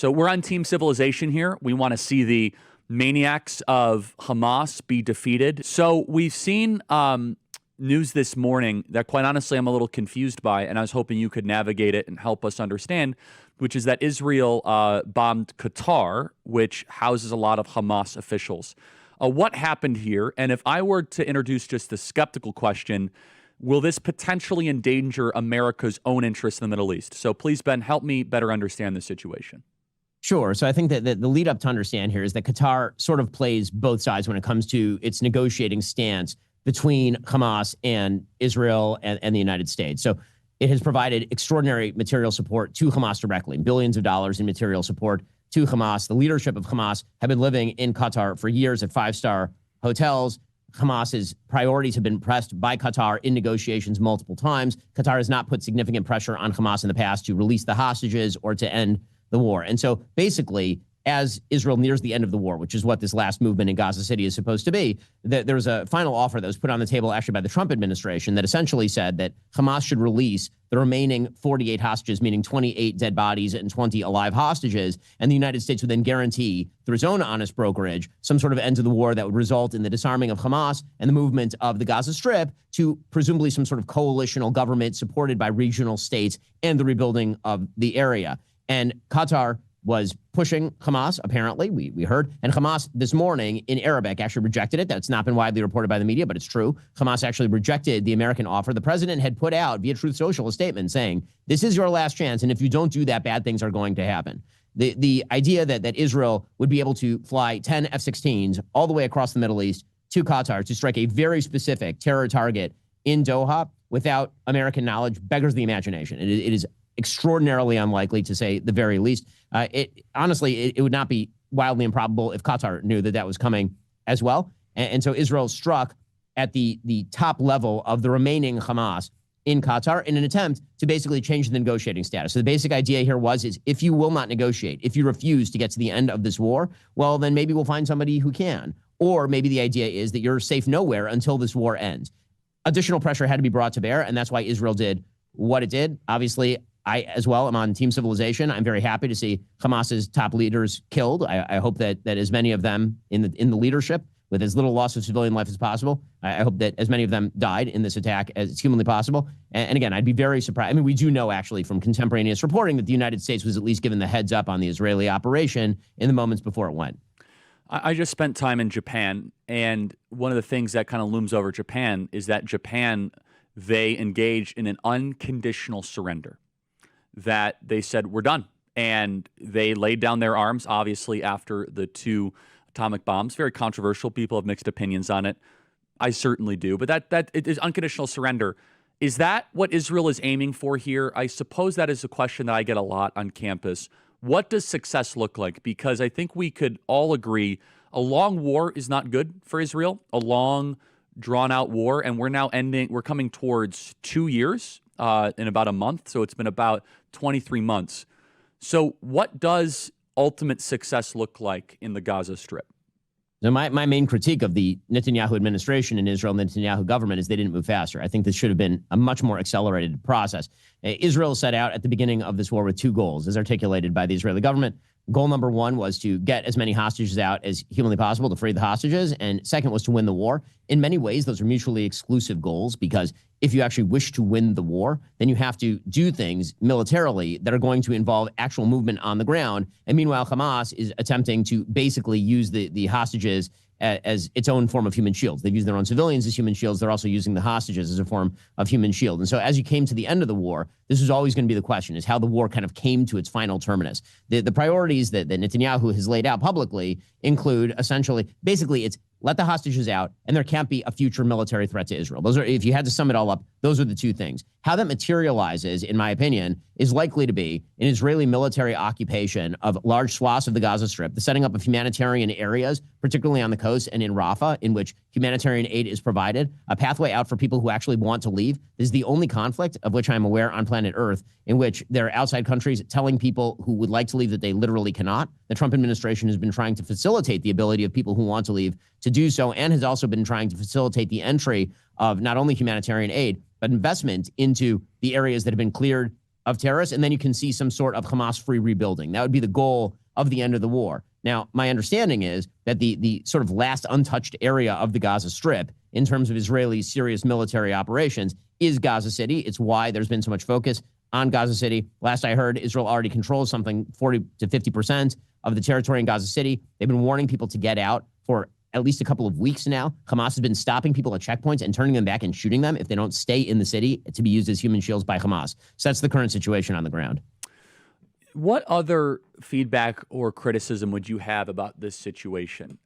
So we're on Team Civilization here. We want to see the maniacs of Hamas be defeated. So we've seen news this morning that, quite honestly, I'm a little confused by, and I was hoping you could navigate it and help us understand, which is that Israel bombed Qatar, which houses a lot of Hamas officials. What happened here? And if I were to introduce just the skeptical question, will this potentially endanger America's own interests in the Middle East? So please, Ben, help me better understand the situation. Sure. So I think that the lead up to understand here is that Qatar sort of plays both sides when it comes to its negotiating stance between Hamas and Israel and the United States. So it has provided extraordinary material support to Hamas directly, billions of dollars in material support to Hamas. The leadership of Hamas have been living in Qatar for years at five-star hotels. Hamas's priorities have been pressed by Qatar in negotiations multiple times. Qatar has not put significant pressure on Hamas in the past to release the hostages or to end the war. And so basically, as Israel nears the end of the war, which is what this last movement in Gaza City is supposed to be, there was a final offer that was put on the table actually by the Trump administration that essentially said that Hamas should release the remaining 48 hostages, meaning 28 dead bodies and 20 alive hostages. And the United States would then guarantee, through its own honest brokerage, some sort of end to the war that would result in the disarming of Hamas and the movement of the Gaza Strip to presumably some sort of coalitional government supported by regional states and the rebuilding of the area. And Qatar was pushing Hamas, apparently, we heard. And Hamas this morning in Arabic actually rejected it. That's not been widely reported by the media, but it's true. Hamas actually rejected the American offer. The president had put out via Truth Social a statement saying, this is your last chance, and if you don't do that, bad things are going to happen. The idea that Israel would be able to fly 10 F-16s all the way across the Middle East to Qatar to strike a very specific terror target in Doha without American knowledge beggars the imagination. It is extraordinarily unlikely, to say the very least. Honestly, it would not be wildly improbable if Qatar knew that was coming as well. And so Israel struck at the top level of the remaining Hamas in Qatar in an attempt to basically change the negotiating status. So the basic idea here is if you will not negotiate, if you refuse to get to the end of this war, well, then maybe we'll find somebody who can. Or maybe the idea is that you're safe nowhere until this war ends. Additional pressure had to be brought to bear, and that's why Israel did what it did. Obviously, I, as well, am on Team Civilization. I'm very happy to see Hamas's top leaders killed. I hope that as many of them in the leadership, with as little loss of civilian life as possible, I hope that as many of them died in this attack as humanly possible. And again, I'd be very surprised. I mean, we do know actually from contemporaneous reporting that the United States was at least given the heads up on the Israeli operation in the moments before it went. I just spent time in Japan, and one of the things that kind of looms over Japan is that Japan, they engaged in an unconditional surrender. That they said, we're done. And they laid down their arms, obviously, after the 2 atomic bombs. Very controversial. People have mixed opinions on it. I certainly do. But that it is unconditional surrender. Is that what Israel is aiming for here? I suppose that is a question that I get a lot on campus. What does success look like? Because I think we could all agree a long war is not good for Israel. A long, drawn-out war. And we're coming towards 2 years in about a month. So it's been about 23 months. So what does ultimate success look like in the Gaza Strip? So my main critique of the Netanyahu administration in Israel and the Netanyahu government is they didn't move faster. I think this should have been a much more accelerated process. Israel set out at the beginning of this war with 2 goals, as articulated by the Israeli government. Goal number 1 was to get as many hostages out as humanly possible, to free the hostages. And second was to win the war. In many ways, those are mutually exclusive goals, because if you actually wish to win the war, then you have to do things militarily that are going to involve actual movement on the ground. And meanwhile, Hamas is attempting to basically use the hostages as its own form of human shields. They've used their own civilians as human shields. They're also using the hostages as a form of human shield. And so as you came to the end of the war, this was always going to be the question, is how the war kind of came to its final terminus. The priorities that Netanyahu has laid out publicly include essentially, basically, it's let the hostages out, and there can't be a future military threat to Israel. Those are, if you had to sum it all up, those are the 2 things. How that materializes, in my opinion, is likely to be an Israeli military occupation of large swaths of the Gaza Strip, the setting up of humanitarian areas, particularly on the coast and in Rafah, in which humanitarian aid is provided, a pathway out for people who actually want to leave. This is the only conflict of which I'm aware on planet Earth in which there are outside countries telling people who would like to leave that they literally cannot. The Trump administration has been trying to facilitate the ability of people who want to leave to do so, and has also been trying to facilitate the entry of not only humanitarian aid, but investment into the areas that have been cleared of terrorists, and then you can see some sort of Hamas-free rebuilding. That would be the goal of the end of the war. Now, my understanding is that the sort of last untouched area of the Gaza Strip in terms of Israeli serious military operations is Gaza City. It's why there's been so much focus on Gaza City. Last I heard, Israel already controls something 40 to 50% of the territory in Gaza City. They've been warning people to get out for at least a couple of weeks now. Hamas has been stopping people at checkpoints and turning them back and shooting them if they don't stay in the city to be used as human shields by Hamas. So that's the current situation on the ground. What other feedback or criticism would you have about this situation?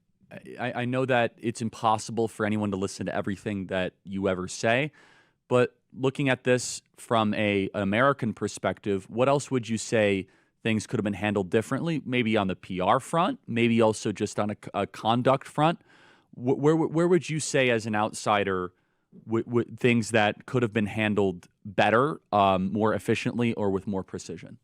I know that it's impossible for anyone to listen to everything that you ever say, but looking at this from an American perspective, what else would you say things could have been handled differently? Maybe on the PR front, maybe also just on a conduct front. Where would you say, as an outsider, things that could have been handled better, more efficiently, or with more precision?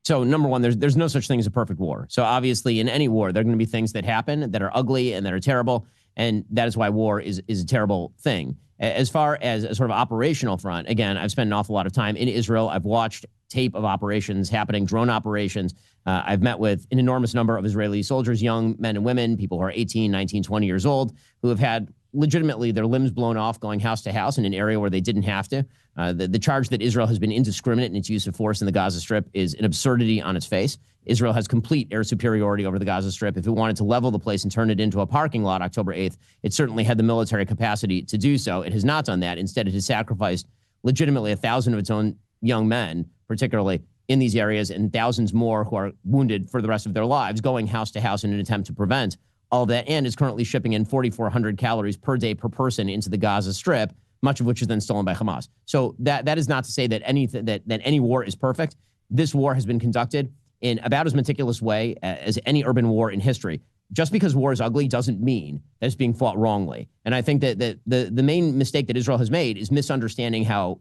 So number one, there's no such thing as a perfect war. So obviously in any war, there are going to be things that happen that are ugly and that are terrible. And that is why war is a terrible thing. As far as a sort of operational front, again, I've spent an awful lot of time in Israel. I've watched tape of operations happening, drone operations. I've met with an enormous number of Israeli soldiers, young men and women, people who are 18, 19, 20 years old, who have had legitimately their limbs blown off going house to house in an area where they didn't have to. The charge that Israel has been indiscriminate in its use of force in the Gaza Strip is an absurdity on its face. Israel has complete air superiority over the Gaza Strip. If it wanted to level the place and turn it into a parking lot October 8th, it certainly had the military capacity to do so. It has not done that. Instead, it has sacrificed legitimately 1,000 of its own young men, particularly in these areas, and thousands more who are wounded for the rest of their lives, going house to house in an attempt to prevent all that, and is currently shipping in 4,400 calories per day per person into the Gaza Strip, much of which is then stolen by Hamas. So that is not to say that any war is perfect. This war has been conducted in about as meticulous way as any urban war in history. Just because war is ugly doesn't mean that it's being fought wrongly. And I think that the main mistake that Israel has made is misunderstanding how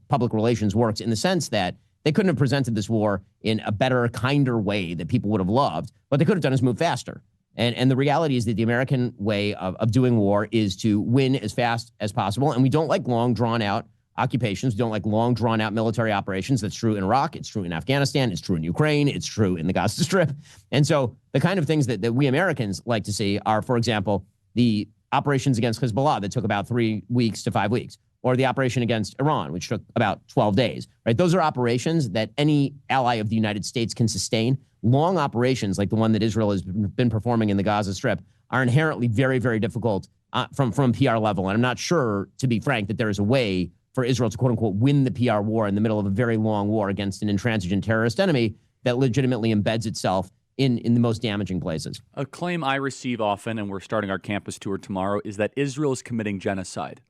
public relations works, in the sense that they couldn't have presented this war in a better, kinder way that people would have loved. What they could have done is move faster. And the reality is that the American way of doing war is to win as fast as possible. And we don't like long, drawn-out occupations. We don't like long, drawn-out military operations. That's true in Iraq. It's true in Afghanistan. It's true in Ukraine. It's true in the Gaza Strip. And so the kind of things that we Americans like to see are, for example, the operations against Hezbollah that took about 3 weeks to 5 weeks, or the operation against Iran, which took about 12 days, right? Those are operations that any ally of the United States can sustain. Long operations like the one that Israel has been performing in the Gaza Strip are inherently very, very difficult from PR level. And I'm not sure, to be frank, that there is a way for Israel to, quote unquote, win the PR war in the middle of a very long war against an intransigent terrorist enemy that legitimately embeds itself in the most damaging places. A claim I receive often, and we're starting our campus tour tomorrow, is that Israel is committing genocide.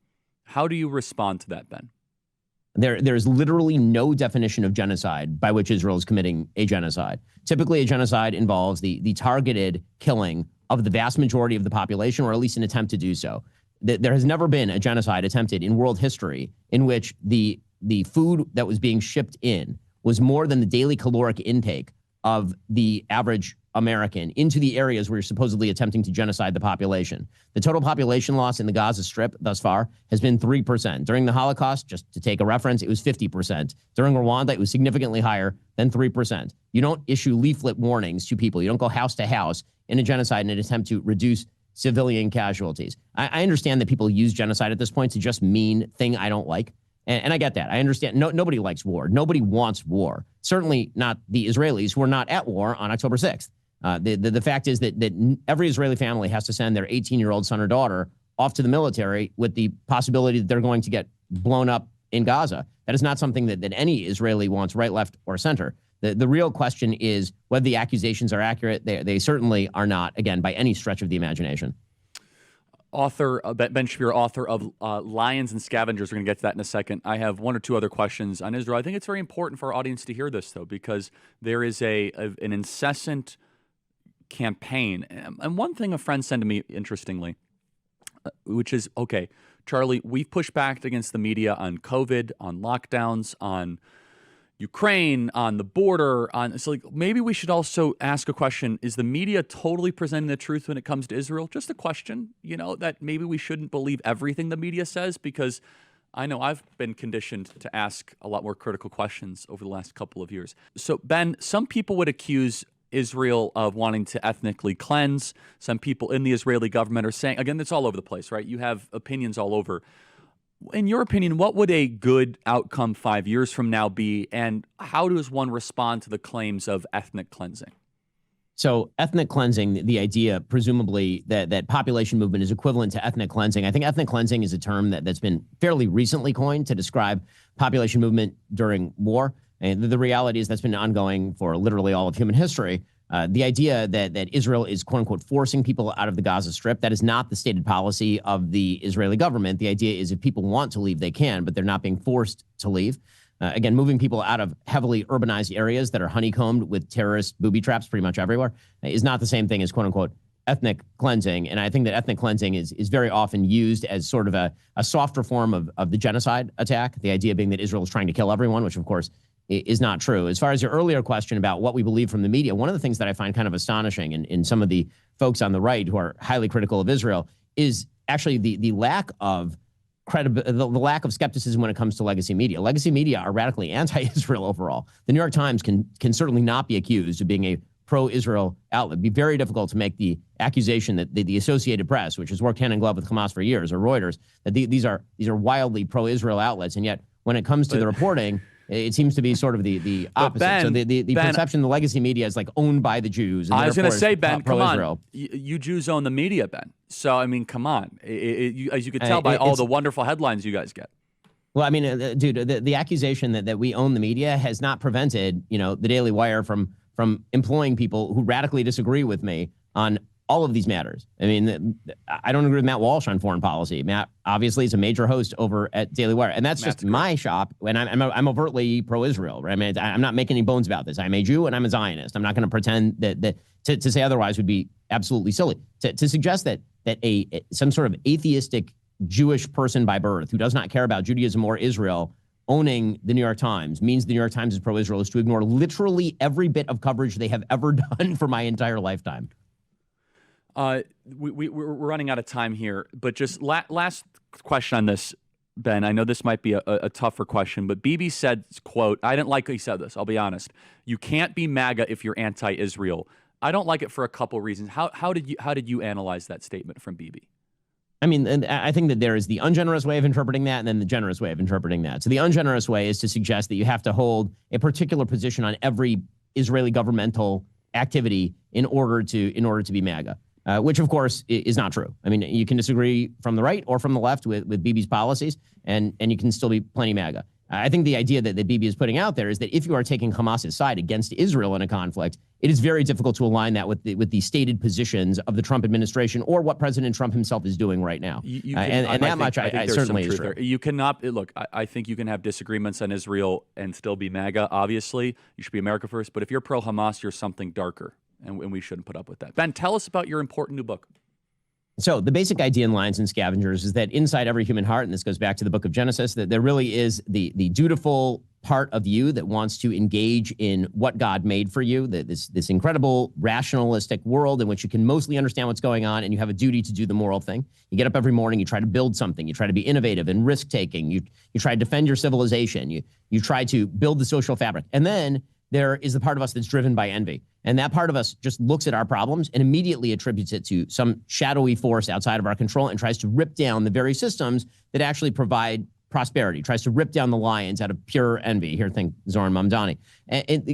How do you respond to that, Ben? There is literally no definition of genocide by which Israel is committing a genocide. Typically, a genocide involves the targeted killing of the vast majority of the population, or at least an attempt to do so. There has never been a genocide attempted in world history in which the food that was being shipped in was more than the daily caloric intake of the average American into the areas where you're supposedly attempting to genocide the population. The total population loss in the Gaza Strip thus far has been 3%. During the Holocaust, just to take a reference, it was 50%. During Rwanda, it was significantly higher than 3%. You don't issue leaflet warnings to people. You don't go house to house in a genocide in an attempt to reduce civilian casualties. I understand that people use genocide at this point to just mean thing I don't like. And I get that. I understand. Nobody likes war. Nobody wants war. Certainly not the Israelis, who are not at war on October 6th. The fact is that every Israeli family has to send their 18-year-old son or daughter off to the military with the possibility that they're going to get blown up in Gaza. That is not something that any Israeli wants, right, left, or center. The real question is whether the accusations are accurate. They certainly are not, again, by any stretch of the imagination. Author, Ben Shapiro, author of Lions and Scavengers. We're going to get to that in a second. I have one or two other questions on Israel. I think it's very important for our audience to hear this, though, because there is an incessant campaign. And one thing a friend said to me, interestingly, which is, okay, Charlie, we've pushed back against the media on COVID, on lockdowns, on Ukraine, on the border, so like maybe we should also ask a question. Is the media totally presenting the truth when it comes to Israel? Just a question, that maybe we shouldn't believe everything the media says, because I know I've been conditioned to ask a lot more critical questions over the last couple of years. So, Ben, some people would accuse Israel of wanting to ethnically cleanse. Some people in the Israeli government are saying, again, it's all over the place, right? You have opinions all over. In your opinion, what would a good outcome 5 years from now be, and how does one respond to the claims of ethnic cleansing? So ethnic cleansing, the idea, presumably, that population movement is equivalent to ethnic cleansing. I think ethnic cleansing is a term that's been fairly recently coined to describe population movement during war. And the reality is that's been ongoing for literally all of human history. The idea that Israel is, quote unquote, forcing people out of the Gaza Strip, that is not the stated policy of the Israeli government. The idea is if people want to leave, they can, but they're not being forced to leave. Again, moving people out of heavily urbanized areas that are honeycombed with terrorist booby traps pretty much everywhere is not the same thing as, quote unquote, ethnic cleansing. And I think that ethnic cleansing is very often used as sort of a softer form of the genocide attack, the idea being that Israel is trying to kill everyone, which of course is not true. As far as your earlier question about what we believe from the media, one of the things that I find kind of astonishing in some of the folks on the right who are highly critical of Israel is actually the lack of the lack of skepticism when it comes to legacy media. Legacy media are radically anti-Israel overall. The New York Times can certainly not be accused of being a pro-Israel outlet. It'd be very difficult to make the accusation that the Associated Press, which has worked hand in glove with Hamas for years, or Reuters, that these are wildly pro-Israel outlets. And yet, when it comes to the reporting, it seems to be sort of the opposite. Ben, so the Ben, perception the legacy media is like owned by the Jews. And I was going to say, Ben, come on. You Jews own the media, Ben. So, I mean, come on. As you could tell by all the wonderful headlines you guys get. Well, I mean, dude, the accusation that we own the media has not prevented, the Daily Wire from employing people who radically disagree with me on all of these matters. I mean, I don't agree with Matt Walsh on foreign policy. Matt obviously is a major host over at Daily Wire, and that's Matt's just my shop. And I'm overtly pro-Israel. Right? I mean, I'm not making any bones about this. I'm a Jew and I'm a Zionist. I'm not going to pretend that to say otherwise would be absolutely silly. To suggest that some sort of atheistic Jewish person by birth who does not care about Judaism or Israel owning the New York Times means the New York Times is pro-Israel is to ignore literally every bit of coverage they have ever done for my entire lifetime. We're running out of time here, but just last question on this, Ben. I know this might be a tougher question, but Bibi said, quote, I didn't like he said this, I'll be honest. You can't be MAGA if you're anti-Israel. I don't like it for a couple reasons. How did you analyze that statement from Bibi? I mean, and I think that there is the ungenerous way of interpreting that and then the generous way of interpreting that. So the ungenerous way is to suggest that you have to hold a particular position on every Israeli governmental activity in order to be MAGA. Which, of course, is not true. I mean, you can disagree from the right or from the left with Bibi's policies, and you can still be plenty MAGA. I think the idea that Bibi is putting out there is that if you are taking Hamas's side against Israel in a conflict, it is very difficult to align that with the stated positions of the Trump administration or what President Trump himself is doing right now. I certainly is true. You cannot look. I think you can have disagreements on Israel and still be MAGA. Obviously, you should be America first. But if you're pro-Hamas, you're something darker. And we shouldn't put up with that. Ben, tell us about your important new book. So the basic idea in Lions and Scavengers is that inside every human heart, and this goes back to the book of Genesis, that there really is the dutiful part of you that wants to engage in what God made for you, this incredible rationalistic world in which you can mostly understand what's going on, and you have a duty to do the moral thing. You get up every morning, you try to build something, you try to be innovative and risk-taking, you try to defend your civilization, you try to build the social fabric. And then there is the part of us that's driven by envy. And that part of us just looks at our problems and immediately attributes it to some shadowy force outside of our control and tries to rip down the very systems that actually provide prosperity, tries to rip down the lions out of pure envy. Here, think Zoran Mamdani. And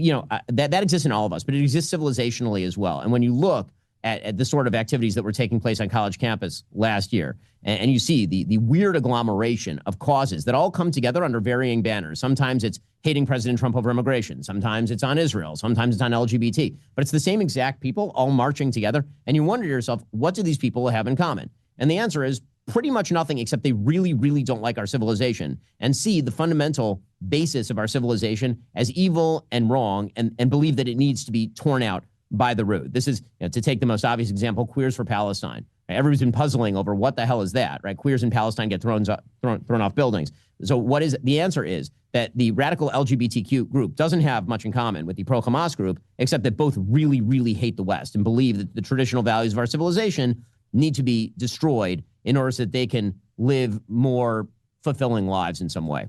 that exists in all of us, but it exists civilizationally as well. And when you look at the sort of activities that were taking place on college campus last year, and you see the weird agglomeration of causes that all come together under varying banners. Sometimes it's hating President Trump over immigration. Sometimes it's on Israel. Sometimes it's on LGBT. But it's the same exact people all marching together. And you wonder to yourself, what do these people have in common? And the answer is pretty much nothing, except they really, really don't like our civilization and see the fundamental basis of our civilization as evil and wrong and believe that it needs to be torn out by the root. This is, to take the most obvious example, Queers for Palestine. Everybody's been puzzling over what the hell is that, right? Queers in Palestine get thrown off buildings. So what is it? The answer is that the radical LGBTQ group doesn't have much in common with the pro-Hamas group, except that both really, really hate the West and believe that the traditional values of our civilization need to be destroyed in order so that they can live more fulfilling lives in some way.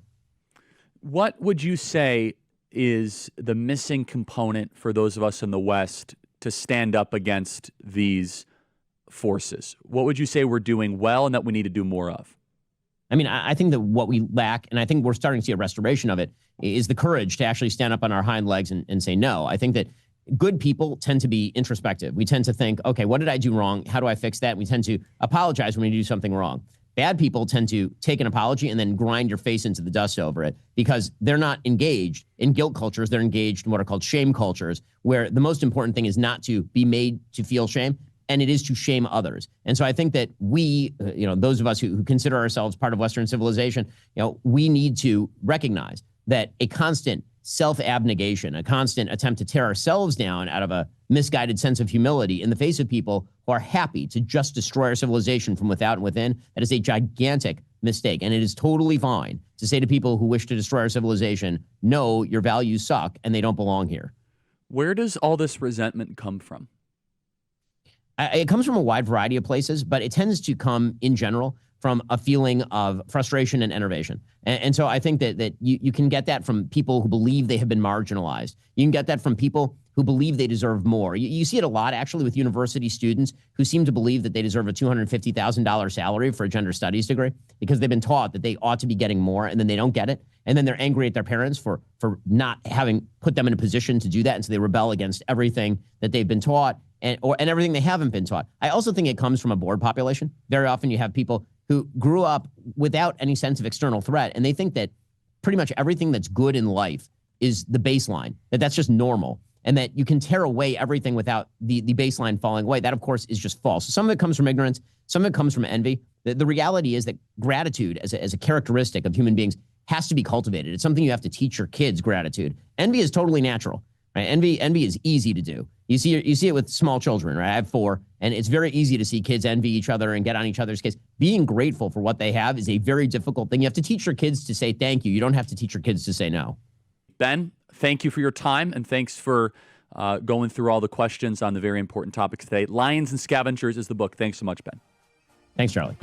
What would you say is the missing component for those of us in the West to stand up against these forces? What would you say we're doing well and that we need to do more of? I mean, I think that what we lack, and I think we're starting to see a restoration of it, is the courage to actually stand up on our hind legs and say no. I think that good people tend to be introspective. We tend to think, okay, what did I do wrong? How do I fix that? And we tend to apologize when we do something wrong. Bad people tend to take an apology and then grind your face into the dust over it because they're not engaged in guilt cultures. They're engaged in what are called shame cultures, where the most important thing is not to be made to feel shame, and it is to shame others. And so I think that we, those of us who consider ourselves part of Western civilization, we need to recognize that a constant self-abnegation, a constant attempt to tear ourselves down out of a misguided sense of humility in the face of people who are happy to just destroy our civilization from without and within, that is a gigantic mistake. And it is totally fine to say to people who wish to destroy our civilization, no, your values suck and they don't belong here. Where does all this resentment come from? It comes from a wide variety of places, but it tends to come in general from a feeling of frustration and enervation. And so I think that you can get that from people who believe they have been marginalized. You can get that from people who believe they deserve more. You see it a lot, actually, with university students who seem to believe that they deserve a $250,000 salary for a gender studies degree because they've been taught that they ought to be getting more, and then they don't get it. And then they're angry at their parents for not having put them in a position to do that, and so they rebel against everything that they've been taught and everything they haven't been taught. I also think it comes from a bored population. Very often you have people who grew up without any sense of external threat, and they think that pretty much everything that's good in life is the baseline, that's just normal, and that you can tear away everything without the baseline falling away. That, of course, is just false. So some of it comes from ignorance. Some of it comes from envy. The reality is that gratitude as a characteristic of human beings has to be cultivated. It's something you have to teach your kids, gratitude. Envy is totally natural. Right? Envy is easy to do. You see it with small children, right? I have 4, and it's very easy to see kids envy each other and get on each other's case. Being grateful for what they have is a very difficult thing. You have to teach your kids to say thank you. You don't have to teach your kids to say no. Ben, thank you for your time, and thanks for going through all the questions on the very important topics today. Lions and Scavengers is the book. Thanks so much, Ben. Thanks, Charlie.